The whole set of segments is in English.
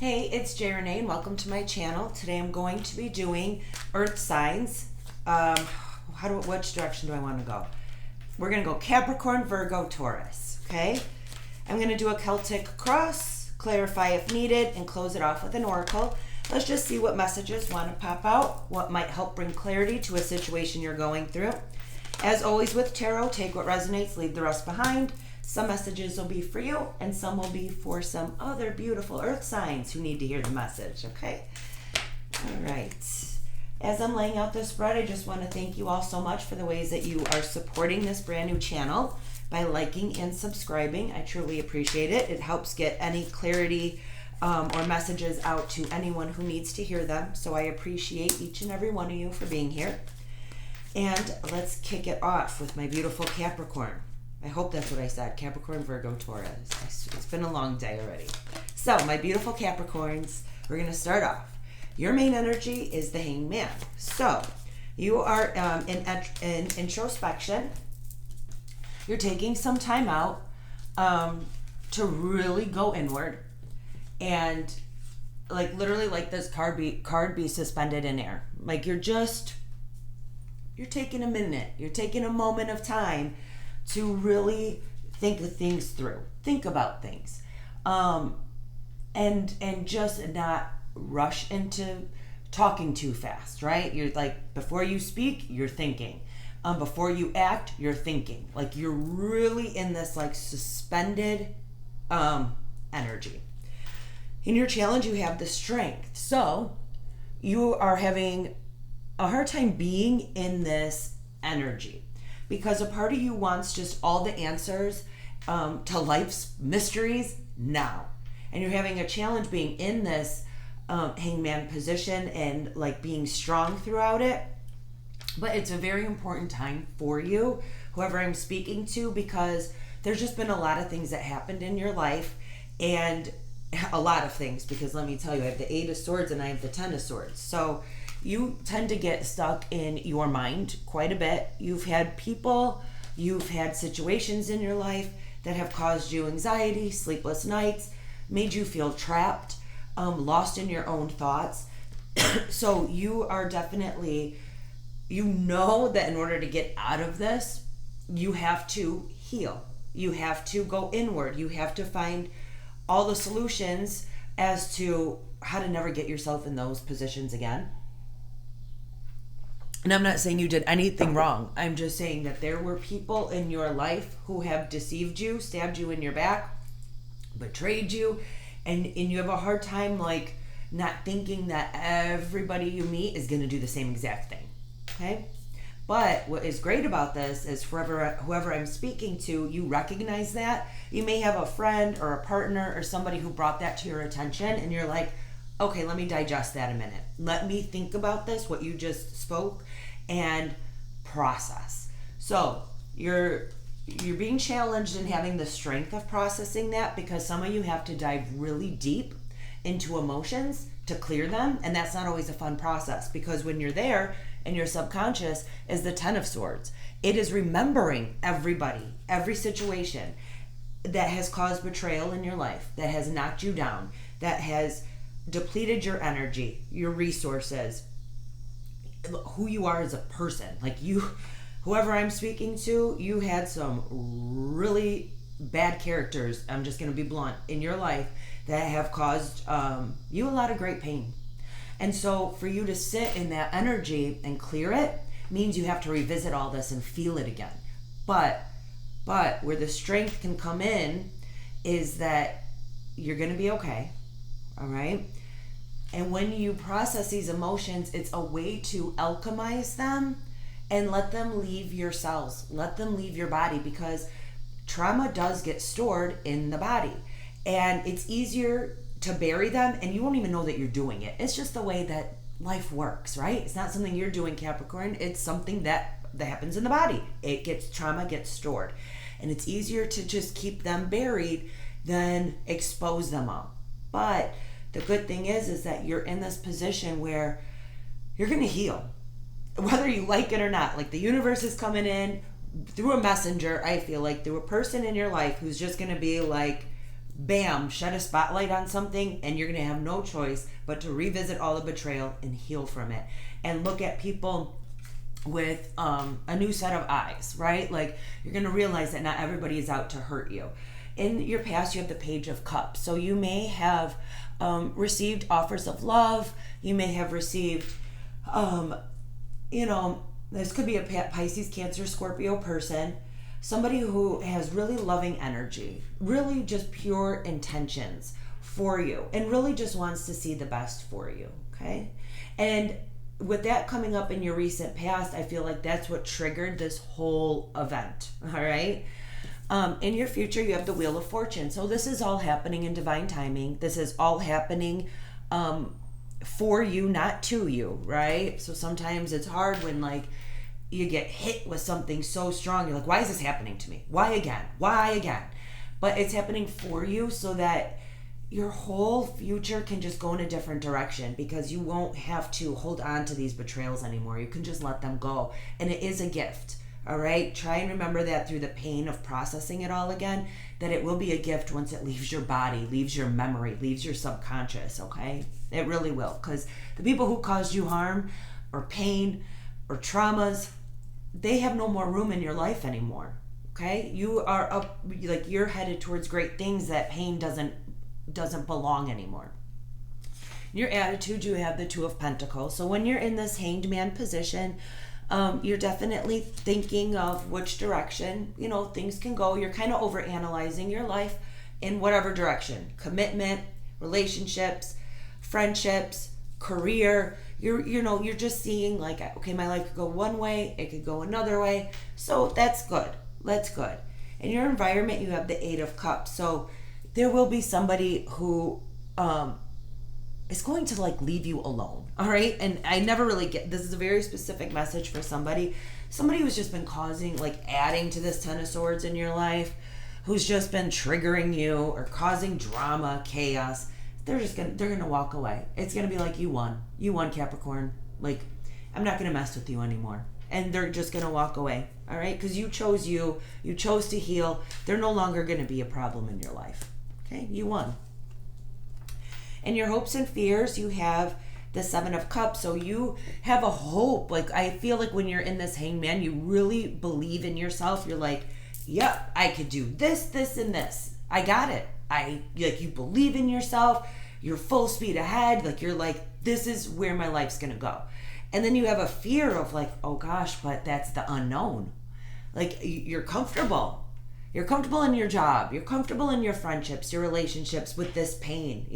Hey, it's Renee and welcome to my channel. Today I'm going to be doing earth signs. Which direction do I want to go? We're going to go Capricorn, Virgo, Taurus, okay? I'm going to do a Celtic cross, clarify if needed, and close it off with an oracle. Let's just see what messages want to pop out, what might help bring clarity to a situation you're going through. As always with tarot, take what resonates, leave the rest behind. Some messages will be for you, and some will be for some other beautiful earth signs who need to hear the message, okay? All right. As I'm laying out this spread, I just want to thank you all so much for the ways that you are supporting this brand new channel by liking and subscribing. I truly appreciate it. It helps get any clarity or messages out to anyone who needs to hear them. So I appreciate each and every one of you for being here. And let's kick it off with my beautiful Capricorn. I hope that's what I said. Capricorn, Virgo, Taurus. It's been a long day already. So, my beautiful Capricorns, we're going to start off. Your main energy is the Hangman. So, you are in introspection. You're taking some time out to really go inward and literally like this card be suspended in air. Like you're taking a minute. You're taking a moment of time to really think things through, think about things, and just not rush into talking too fast, right? You're like, before you speak, you're thinking. Before you act, you're thinking. Like you're really in this like suspended energy. In your challenge, you have the strength. So you are having a hard time being in this energy, because a part of you wants just all the answers to life's mysteries now. And you're having a challenge being in this hangman position and like being strong throughout it. But it's a very important time for you, whoever I'm speaking to, because there's just been a lot of things that happened in your life, and a lot of things, because let me tell you, I have the 8 of Swords and I have the 10 of Swords. So you tend to get stuck in your mind quite a bit. You've had people, you've had situations in your life that have caused you anxiety, sleepless nights, made you feel trapped, lost in your own thoughts. So you are definitely, you know that in order to get out of this, you have to heal. You have to go inward. You have to find all the solutions as to how to never get yourself in those positions again. And I'm not saying you did anything wrong. I'm just saying that there were people in your life who have deceived you, stabbed you in your back, betrayed you, and you have a hard time like not thinking that everybody you meet is going to do the same exact thing. Okay? But what is great about this is whoever I'm speaking to, you recognize that. You may have a friend or a partner or somebody who brought that to your attention, and you're like, okay, let me digest that a minute. Let me think about this, what you just spoke, and process. So you're being challenged in having the strength of processing that, because some of you have to dive really deep into emotions to clear them, and that's not always a fun process, because when you're there and your subconscious is the 10 of Swords, it is remembering everybody, every situation that has caused betrayal in your life, that has knocked you down, that has depleted your energy, your resources, who you are as a person. Like you, whoever I'm speaking to, you had some really bad characters, I'm just going to be blunt, in your life that have caused you a lot of great pain. And so for you to sit in that energy and clear it means you have to revisit all this and feel it again. But where the strength can come in is that you're going to be okay. All right? And when you process these emotions, it's a way to alchemize them and let them leave your cells, let them leave your body, because trauma does get stored in the body. And it's easier to bury them, and you won't even know that you're doing it. It's just the way that life works, right? It's not something you're doing, Capricorn. It's something that happens in the body. Trauma gets stored. And it's easier to just keep them buried than expose them all. But the good thing is that you're in this position where you're going to heal, whether you like it or not. Like the universe is coming in through a messenger, I feel like, through a person in your life who's just going to be like, bam, shed a spotlight on something, and you're going to have no choice but to revisit all the betrayal and heal from it and look at people with a new set of eyes, right? Like, you're going to realize that not everybody is out to hurt you. In your past, you have the Page of Cups. So you may have received offers of love. You may have received, this could be a Pisces, Cancer, Scorpio person. Somebody who has really loving energy, really just pure intentions for you, and really just wants to see the best for you, okay? And with that coming up in your recent past, I feel like that's what triggered this whole event, all right? In your future, you have the Wheel of Fortune. So this is all happening in divine timing. This is all happening for you, not to you, right? So sometimes it's hard when, like, you get hit with something so strong. You're like, why is this happening to me? Why again? Why again? But it's happening for you so that your whole future can just go in a different direction, because you won't have to hold on to these betrayals anymore. You can just let them go. And it is a gift, all right? Try and remember that through the pain of processing it all again, that it will be a gift once it leaves your body, leaves your memory, leaves your subconscious, okay? It really will, because the people who caused you harm or pain or traumas, they have no more room in your life anymore, okay? You are up, like, you're headed towards great things. That pain doesn't belong anymore. In your attitude, you have the Two of Pentacles. So when you're in this Hanged Man position, you're definitely thinking of which direction, things can go. You're kind of overanalyzing your life in whatever direction. Commitment, relationships, friendships, career. You're just seeing, like, okay, my life could go one way, it could go another way. So that's good. That's good. In your environment, you have the Eight of Cups. So there will be somebody who is going to, like, leave you alone, all right? And I never really get, this is a very specific message for somebody who's just been causing, like, adding to this Ten of Swords in your life, who's just been triggering you or causing drama, chaos. They're gonna walk away. It's gonna be like, you won, Capricorn. Like, I'm not gonna mess with you anymore. And they're just gonna walk away, all right? Because you chose to heal. They're no longer gonna be a problem in your life, okay? You won. In your hopes and fears, you have the Seven of Cups. So you have a hope. Like, I feel like when you're in this Hangman, you really believe in yourself. You're like, yep, I could do this, this, and this. I got it. You believe in yourself. You're full speed ahead. Like, you're like, this is where my life's gonna go. And then you have a fear of, like, oh gosh, but that's the unknown. Like, you're comfortable. You're comfortable in your job. You're comfortable in your friendships, your relationships with this pain,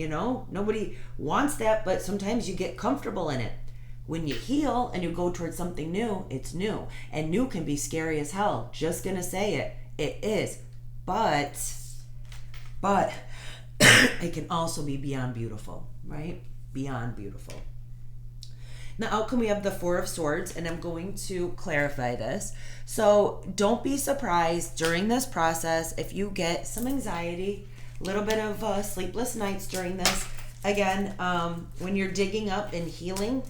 Nobody wants that, but sometimes you get comfortable in it. When you heal and you go towards something new, it's new. And new can be scary as hell. Just gonna say it. It is. But it can also be beyond beautiful, right? Beyond beautiful. In the outcome, we have the Four of Swords, and I'm going to clarify this. So don't be surprised during this process if you get some anxiety, a little bit of sleepless nights during this. Again, when you're digging up and healing,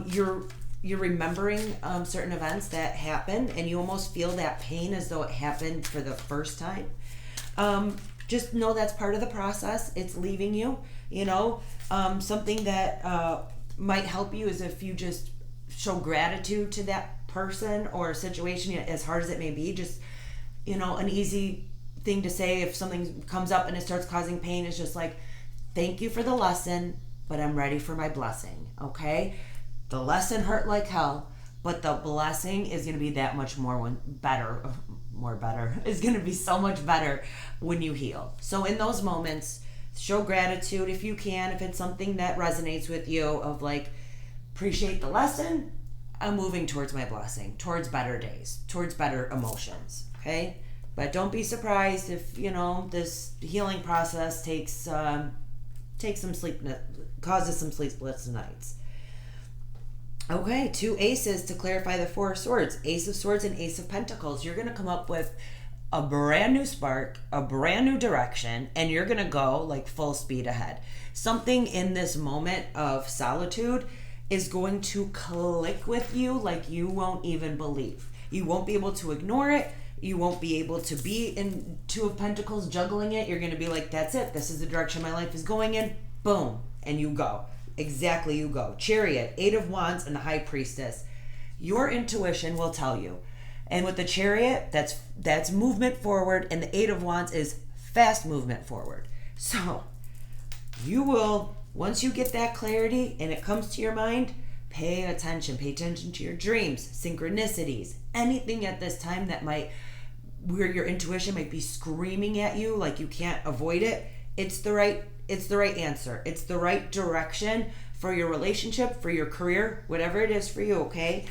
you're remembering certain events that happened, and you almost feel that pain as though it happened for the first time. Just know that's part of the process. It's leaving you, something that might help you is if you just show gratitude to that person or situation, as hard as it may be. Just, an easy thing to say if something comes up and it starts causing pain is just like, thank you for the lesson, but I'm ready for my blessing, okay? The lesson hurt like hell, but the blessing is going to be that much better. Is going to be so much better when you heal. So in those moments, show gratitude if you can, if it's something that resonates with you, of like, appreciate the lesson, I'm moving towards my blessing, towards better days, towards better emotions, okay? But don't be surprised if, this healing process causes some sleepless nights. Okay, 2 aces to clarify the Four of Swords. Ace of Swords and Ace of Pentacles. You're going to come up with a brand new spark, a brand new direction, and you're going to go like full speed ahead. Something in this moment of solitude is going to click with you like you won't even believe. You won't be able to ignore it. You won't be able to be in Two of Pentacles juggling it. You're going to be like, that's it. This is the direction my life is going in. Boom. And you go. Exactly, you go. Chariot, Eight of Wands, and the High Priestess. Your intuition will tell you. And with the Chariot, that's movement forward, and the Eight of Wands is fast movement forward. So you will, once you get that clarity and it comes to your mind, pay attention. Pay attention to your dreams, synchronicities, anything at this time that where your intuition might be screaming at you like you can't avoid it. It's the right answer. It's the right direction for your relationship, for your career, whatever it is for you, okay?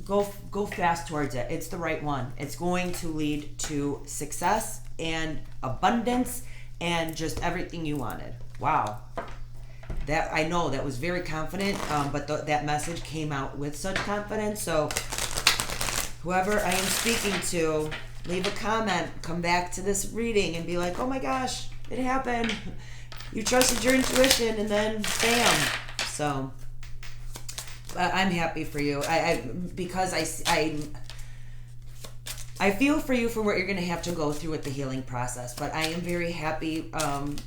Go fast towards it. It's the right one. It's going to lead to success and abundance and just everything you wanted. Wow. That, I know that was very confident, but that message came out with such confidence. So whoever I am speaking to, leave a comment, come back to this reading and be like, oh my gosh, it happened. You trusted your intuition and then bam. So I'm happy for you. Because I feel for you for what you're going to have to go through with the healing process, but I am very happy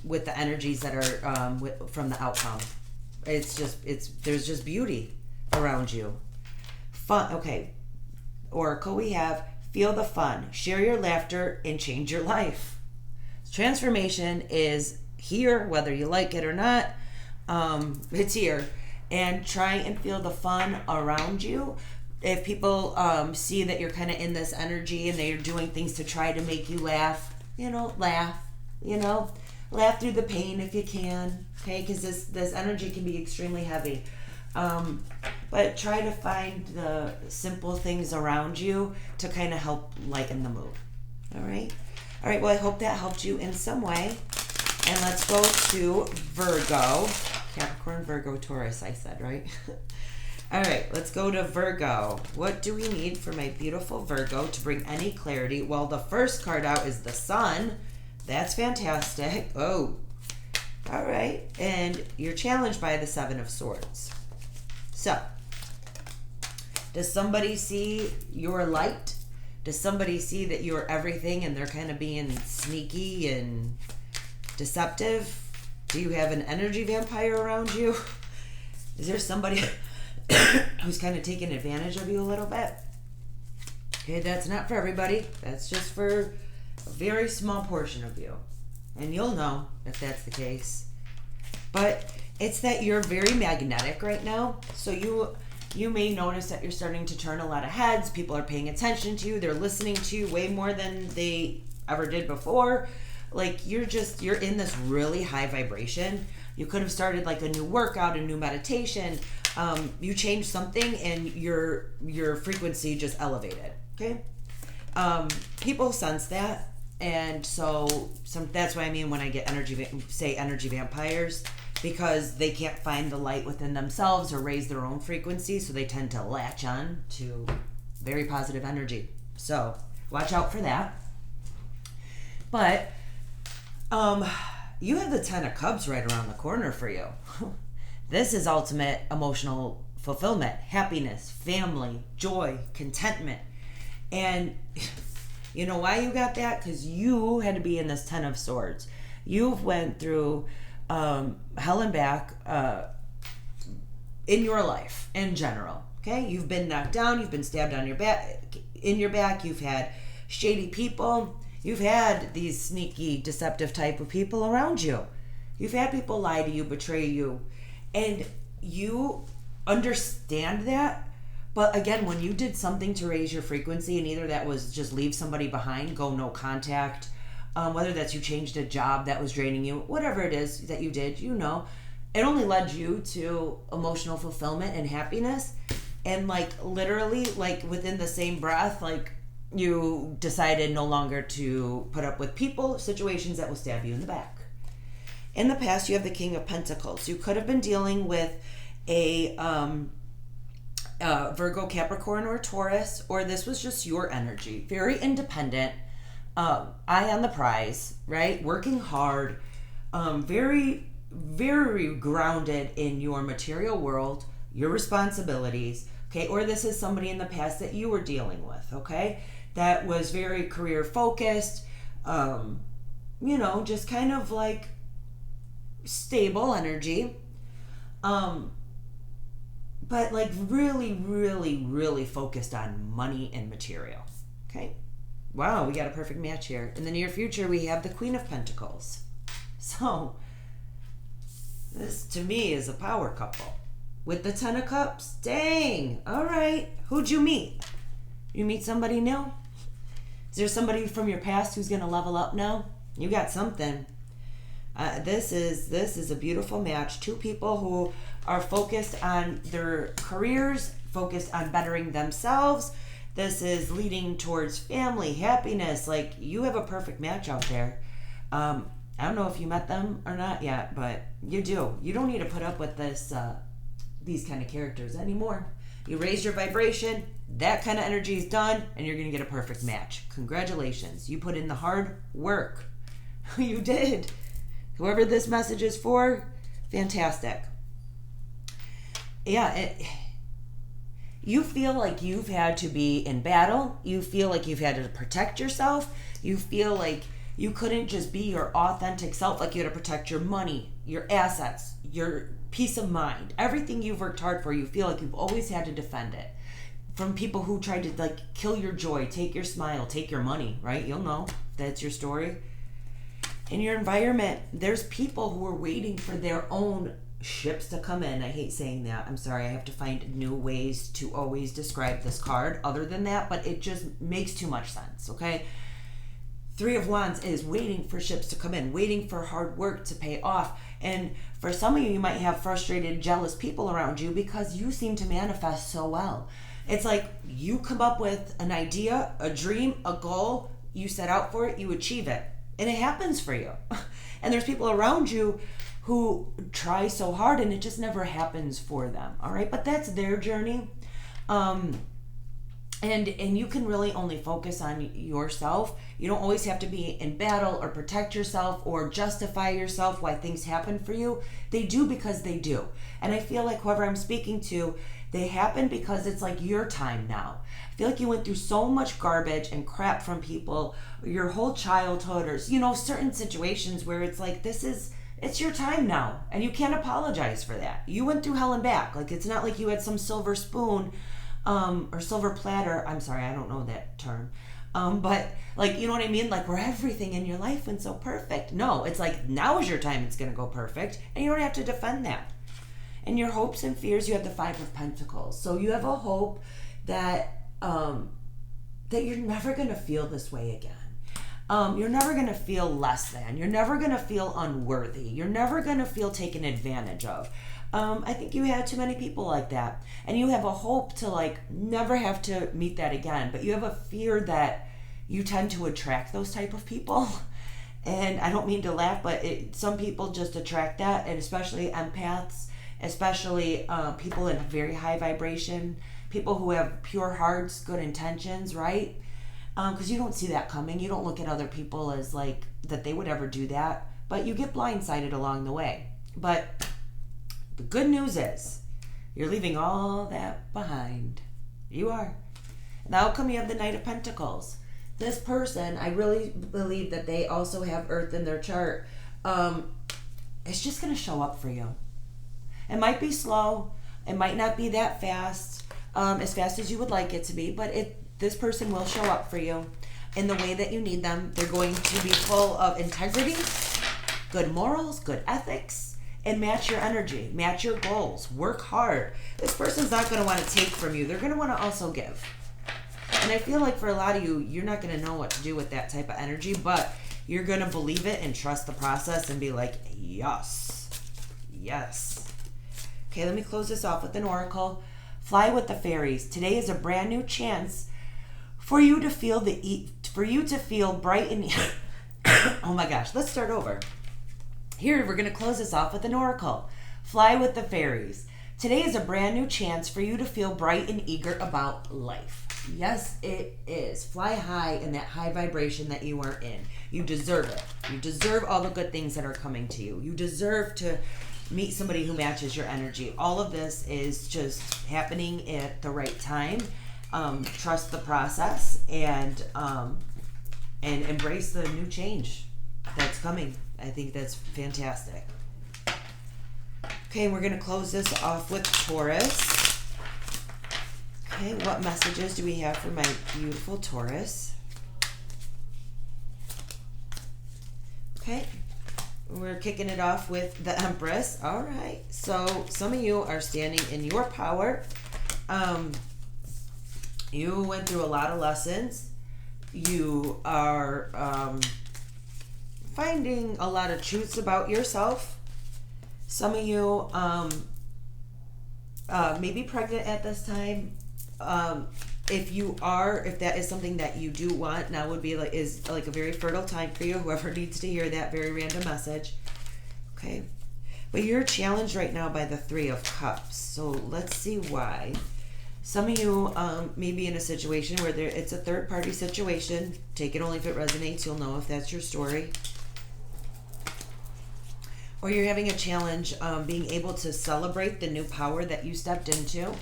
with the energies that are from the outcome. There's just beauty around you. Fun. Okay. Oracle, we have feel the fun, share your laughter, and change your life. Transformation is here, whether you like it or not. It's here. And try and feel the fun around you. If people see that you're kind of in this energy and they're doing things to try to make you laugh, laugh through the pain if you can, okay? Because this energy can be extremely heavy. But try to find the simple things around you to kind of help lighten the mood. All right? All right, well, I hope that helped you in some way. And let's go to Virgo. Capricorn, Virgo, Taurus, I said, right? All right, let's go to Virgo. What do we need for my beautiful Virgo to bring any clarity? Well, the first card out is the Sun. That's fantastic. Oh, all right. And you're challenged by the Seven of Swords. So, does somebody see your light? Does somebody see that you're everything and they're kind of being sneaky and deceptive? Do you have an energy vampire around you? Is there somebody who's kind of taking advantage of you a little bit? Okay, that's not for everybody. That's just for a very small portion of you. And you'll know if that's the case. But it's that you're very magnetic right now. So you may notice that you're starting to turn a lot of heads. People are paying attention to you. They're listening to you way more than they ever did before. Like you're in this really high vibration. You could have started like a new workout, a new meditation. You changed something and your frequency just elevated. Okay. People sense that. And so that's what I mean when I get energy vampires, because they can't find the light within themselves or raise their own frequency. So they tend to latch on to very positive energy. So watch out for that. But, you have the Ten of Cups right around the corner for you. This is ultimate emotional fulfillment, happiness, family, joy, contentment. And you know why you got that? Because you had to be in this Ten of Swords. You've went through hell and back in your life in general. Okay, you've been knocked down. You've been stabbed on your back. In your back, you've had shady people. You've had these sneaky, deceptive type of people around you. You've had people lie to you, betray you, and you understand that. But again, when you did something to raise your frequency, and either that was just leave somebody behind, go no contact, whether that's you changed a job that was draining you, whatever it is that you did, it only led you to emotional fulfillment and happiness. And like literally, like within the same breath, like you decided no longer to put up with people, situations that will stab you in the back. In the past, you have the King of Pentacles. You could have been dealing with a Virgo, Capricorn, or Taurus, or this was just your energy. Very independent, eye on the prize, right? Working hard, very, very grounded in your material world, your responsibilities, okay? Or this is somebody in the past that you were dealing with, okay? that was very career focused, just kind of like stable energy, but like really, really, really focused on money and material. Okay. Wow, we got a perfect match here. In the near future, we have the Queen of Pentacles. So, this to me is a power couple. With the Ten of Cups, dang. All right, who'd you meet? You meet somebody new? Is there somebody from your past who's gonna level up now? You got something. This is a beautiful match. Two people who are focused on their careers, focused on bettering themselves. This is leading towards family, happiness. Like, you have a perfect match out there. I don't know if you met them or not yet, but you do. You don't need to put up with these kind of characters anymore. You raise your vibration, that kind of energy is done, and you're going to get a perfect match. Congratulations. You put in the hard work. You did. Whoever this message is for, fantastic. Yeah, you feel like you've had to be in battle. You feel like you've had to protect yourself. You feel like you couldn't just be your authentic self, like you had to protect your money, your assets, your peace of mind. Everything you've worked hard for, you feel like you've always had to defend it. From people who tried to like kill your joy, take your smile, take your money, right? You'll know if that's your story. In your environment, there's people who are waiting for their own ships to come in. I hate saying that. I'm sorry. I have to find new ways to always describe this card other than that, but it just makes too much sense, okay? Three of Wands is waiting for ships to come in, waiting for hard work to pay off. And for some of you, you might have frustrated, jealous people around you because you seem to manifest so well. It's like you come up with an idea, a dream, a goal, you set out for it, you achieve it, and it happens for you. And there's people around you who try so hard and it just never happens for them, all right? But that's their journey. And you can really only focus on yourself. You don't always have to be in battle or protect yourself or justify yourself why things happen for you. They do because they do. And I feel like whoever I'm speaking to, they happen because it's like your time now. I feel like you went through so much garbage and crap from people your whole childhood, or certain situations where it's like it's your time now, and you can't apologize for that. You went through hell and back. Like, it's not like you had some silver spoon or silver platter. I'm sorry, I don't know that term. But like, you know what I mean? Like, where everything in your life went so perfect. No, it's like, now is your time it's going to go perfect, and you don't have to defend that. And your hopes and fears, you have the Five of Pentacles. So you have a hope that that you're never going to feel this way again. You're never going to feel less than. You're never going to feel unworthy. You're never going to feel taken advantage of. I think you had too many people like that. And you have a hope to like never have to meet that again. But you have a fear that you tend to attract those type of people. And I don't mean to laugh, but some people just attract that, and especially empaths, especially people in very high vibration, people who have pure hearts, good intentions, right? Because you don't see that coming. You don't look at other people as like that they would ever do that, but you get blindsided along the way. But the good news is you're leaving all that behind. You are. The outcome, you have the Knight of Pentacles. This person, I really believe that they also have Earth in their chart. It's just going to show up for you. It might be slow. It might not be that fast, as fast as you would like it to be, but this person will show up for you in the way that you need them. They're going to be full of integrity, good morals, good ethics, and match your energy, match your goals, work hard. This person's not going to want to take from you. They're going to want to also give. And I feel like for a lot of you, you're not going to know what to do with that type of energy, but you're going to believe it and trust the process and be like, yes, yes. Okay, let me close this off with an oracle. Fly with the fairies. Today is a brand new chance for you to feel bright and oh my gosh, let's start over. Here, we're going to close this off with an oracle. Fly with the fairies. Today is a brand new chance for you to feel bright and eager about life. Yes, it is. Fly high in that high vibration that you are in. You deserve it. You deserve all the good things that are coming to you. You deserve to meet somebody who matches your energy. All of this is just happening at the right time. trust the process and embrace the new change that's coming. I think that's fantastic. Okay, we're going to close this off with Taurus. Okay, what messages do we have for my beautiful Taurus? Okay, we're kicking it off with the Empress. All right, so some of you are standing in your power. You went through a lot of lessons. You are finding a lot of truths about yourself. Some of you may be pregnant at this time. If that is something that you do want, now would be is a very fertile time for you. Whoever needs to hear that very random message. Okay, but you're challenged right now by the Three of Cups. So let's see why. Some of you may be in a situation where it's a third-party situation. Take it only if it resonates. You'll know if that's your story. Or you're having a challenge being able to celebrate the new power that you stepped into.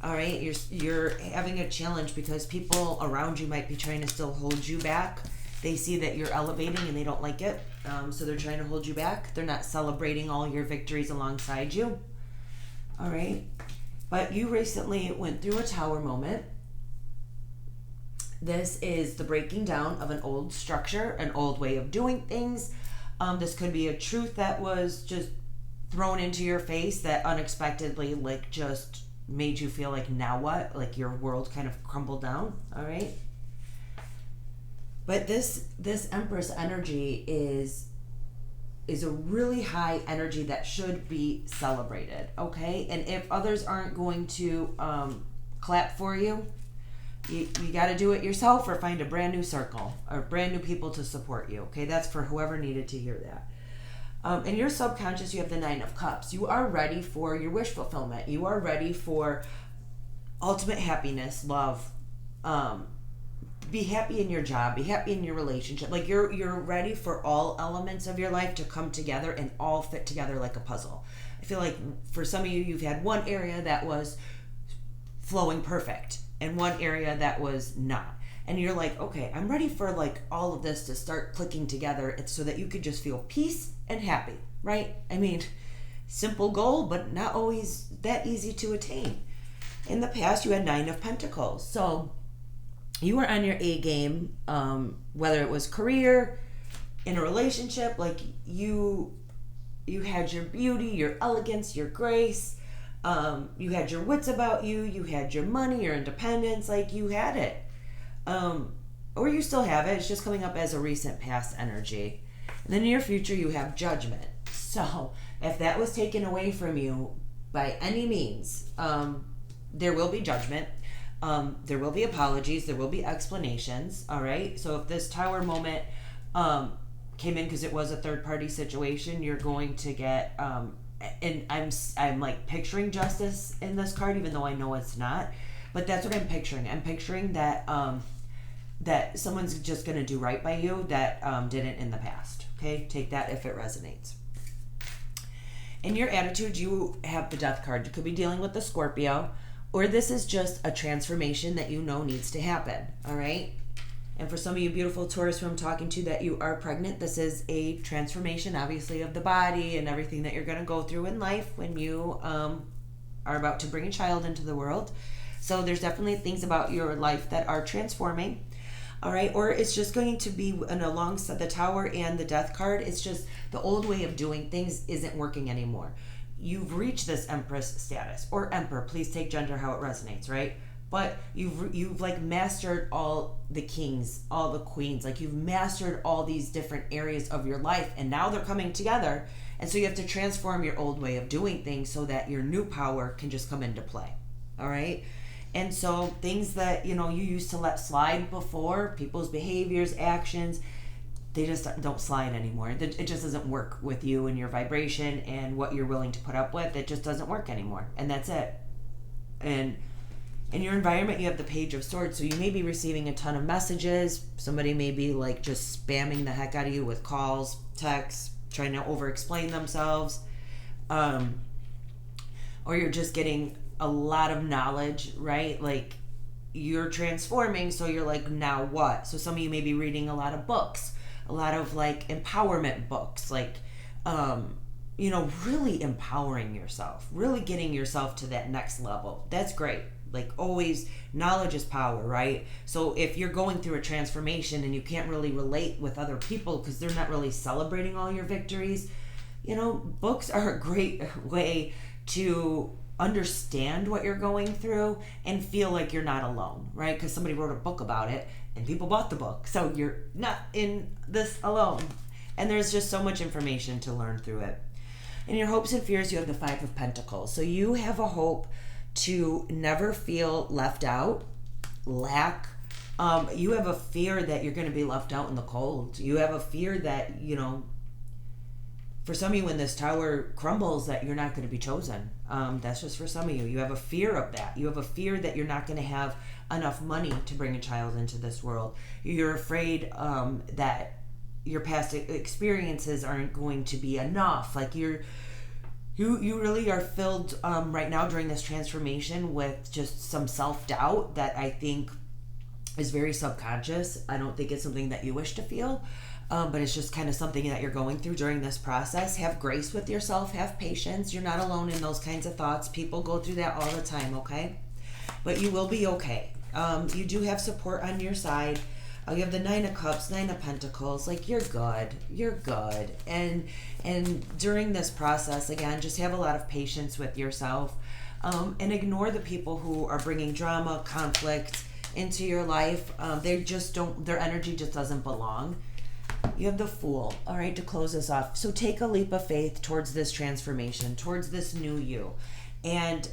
All right, you're having a challenge because people around you might be trying to still hold you back. They see that you're elevating and they don't like it, so they're trying to hold you back. They're not celebrating all your victories alongside you. All right. But you recently went through a tower moment. This is the breaking down of an old structure, an old way of doing things. This could be a truth that was just thrown into your face that unexpectedly just made you feel like, now what? Like your world kind of crumbled down. All right. But this Empress energy is a really high energy that should be celebrated, okay? And if others aren't going to clap for you, you got to do it yourself or find a brand new circle or brand new people to support you, okay? That's for whoever needed to hear that. In your subconscious, you have the Nine of Cups. You are ready for your wish fulfillment. You are ready for ultimate happiness, love, be happy in your job, be happy in your relationship. Like you're ready for all elements of your life to come together and all fit together like a puzzle. I feel like for some of you, you've had one area that was flowing perfect and one area that was not. And you're like, okay, I'm ready for all of this to start clicking together so that you could just feel peace and happy, right? I mean, simple goal, but not always that easy to attain. In the past, you had Nine of Pentacles. So you were on your A game, whether it was career, in a relationship, you had your beauty, your elegance, your grace, you had your wits about you, you had your money, your independence, you had it. Or you still have it, it's just coming up as a recent past energy. And then in your future, you have Judgment. So if that was taken away from you by any means, there will be judgment. There will be apologies. There will be explanations. All right. So if this tower moment came in because it was a third party situation, you're going to get. And I'm picturing justice in this card, even though I know it's not. But that's what I'm picturing. I'm picturing that that someone's just going to do right by you that didn't in the past. Okay. Take that if it resonates. In your attitude, you have the Death card. You could be dealing with the Scorpio. Or this is just a transformation that you know needs to happen, all right? And for some of you beautiful Taurus who I'm talking to that you are pregnant, this is a transformation, obviously, of the body and everything that you're going to go through in life when you are about to bring a child into the world. So there's definitely things about your life that are transforming, all right? Or it's just going to be alongside the Tower and the Death card. It's just the old way of doing things isn't working anymore. You've reached this Empress status or Emperor. Please take gender how it resonates, right? But you've mastered all the kings, all the queens. You've mastered all these different areas of your life, and now they're coming together. And so you have to transform your old way of doing things so that your new power can just come into play. All right? And so things that, you used to let slide before, people's behaviors, actions, they just don't slide anymore. It just doesn't work with you and your vibration and what you're willing to put up with. It just doesn't work anymore. And that's it. And in your environment, you have the Page of Swords. So you may be receiving a ton of messages. Somebody may be just spamming the heck out of you with calls, texts, trying to over-explain themselves. Or you're just getting a lot of knowledge, right? you're transforming, so you're like, now what? So some of you may be reading a lot of books, a lot of like empowerment books, like really empowering yourself, really getting yourself to that next level. That's great. Like always, knowledge is power, right? So if you're going through a transformation and you can't really relate with other people because they're not really celebrating all your victories, books are a great way to understand what you're going through and feel like you're not alone, right? Because somebody wrote a book about it and people bought the book, so you're not in this alone. And there's just so much information to learn through it. In your hopes and fears, you have the Five of Pentacles. So you have a hope to never feel left out, lack. You have a fear that you're going to be left out in the cold. You have a fear that, for some of you, when this tower crumbles, that you're not going to be chosen. That's just for some of you. You have a fear of that. You have a fear that you're not going to have enough money to bring a child into this world. You're afraid that your past experiences aren't going to be enough. Like you really are filled right now during this transformation with just some self-doubt that I think is very subconscious. I don't think it's something that you wish to feel. But it's just kind of something that you're going through during this process. Have grace with yourself. Have patience. You're not alone in those kinds of thoughts. People go through that all the time, okay? But you will be okay. You do have support on your side. You have the Nine of Cups, Nine of Pentacles. Like, you're good. You're good. And during this process, again, just have a lot of patience with yourself. And ignore the people who are bringing drama, conflict into your life. They just don't, their energy just doesn't belong. You have the Fool, all right, to close this off. So take a leap of faith towards this transformation, towards this new you, and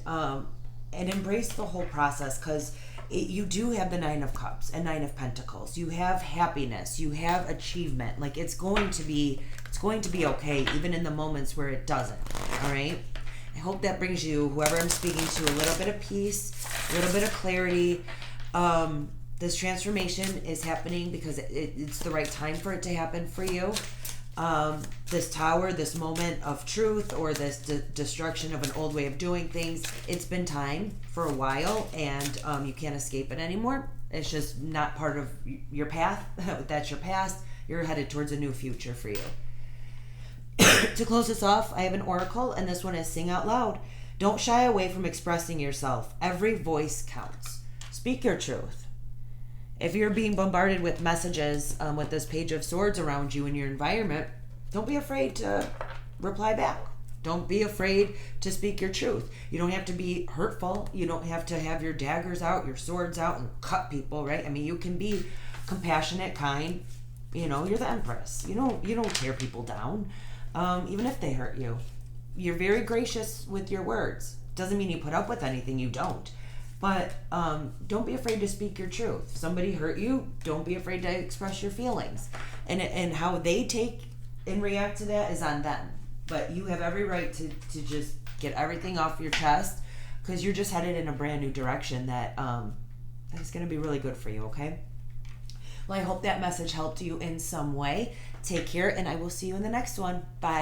embrace the whole process, because you do have the Nine of Cups and Nine of Pentacles. You have happiness, you have achievement. Like it's going to be okay, even in the moments where it doesn't. All right. I hope that brings you, whoever I'm speaking to, a little bit of peace, a little bit of clarity. This transformation is happening because it's the right time for it to happen for you. This tower, this moment of truth, or this destruction of an old way of doing things, it's been time for a while, and you can't escape it anymore. It's just not part of your path. That's your past. You're headed towards a new future for you. To close this off, I have an oracle, and this one is Sing Out Loud. Don't shy away from expressing yourself. Every voice counts. Speak your truth. If you're being bombarded with messages with this Page of Swords around you in your environment, don't be afraid to reply back. Don't be afraid to speak your truth. You don't have to be hurtful. You don't have to have your daggers out, your swords out, and cut people, right? I mean, you can be compassionate, kind. You're the Empress. You don't tear people down, even if they hurt you. You're very gracious with your words. Doesn't mean you put up with anything. You don't. But don't be afraid to speak your truth. If somebody hurt you, don't be afraid to express your feelings. And how they take and react to that is on them. But you have every right to just get everything off your chest, because you're just headed in a brand new direction that is going to be really good for you, okay? Well, I hope that message helped you in some way. Take care, and I will see you in the next one. Bye.